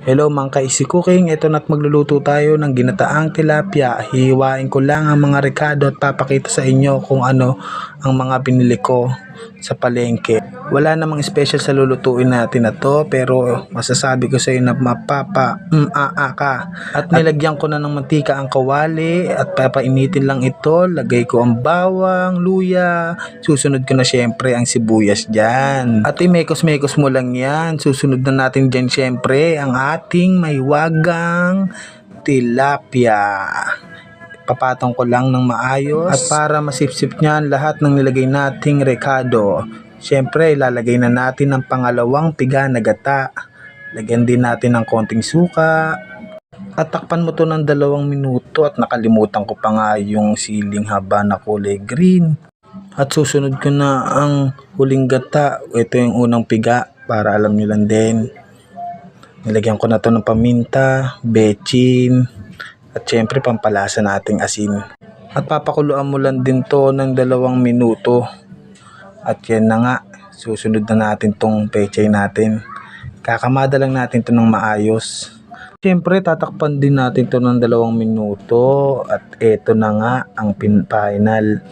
Hello mga ka-easy cooking, ito na't magluluto tayo ng ginataang tilapia. Hihiwain ko lang ang mga rekado at papakita sa inyo kung ano ang mga binili ko sa palengke. Wala namang special sa lulutuin natin na to, pero masasabi ko sa inyo na ka. At nilagyan ko na ng mantika ang kawali at papainitin lang ito. Lagay ko ang bawang, luya, susunod ko na syempre ang sibuyas dyan. At imekos-mekos mo lang yan. Susunod na natin dyan syempre ang ating maywagang tilapia. Papatong ko lang ng maayos at para masipsip niyan lahat ng nilagay nating rekado. Siyempre ilalagay na natin ang pangalawang piga na gata. Lagyan din natin ng konting suka. At takpan mo to ng 2 minuto at nakalimutan ko pa nga yung siling haba na kulay green. At susunod ko na ang huling gata. Ito yung unang piga para alam nyo lang din. Nilagyan ko na to ng paminta, bechin, at syempre pampalasa nating asin. At papakuluan mo lang din to ng 2 minuto. At yan na nga, susunod na natin tong pechay natin. Kakamada lang natin to ng maayos. Syempre tatakpan din natin to ng 2 minuto. At eto na nga ang final.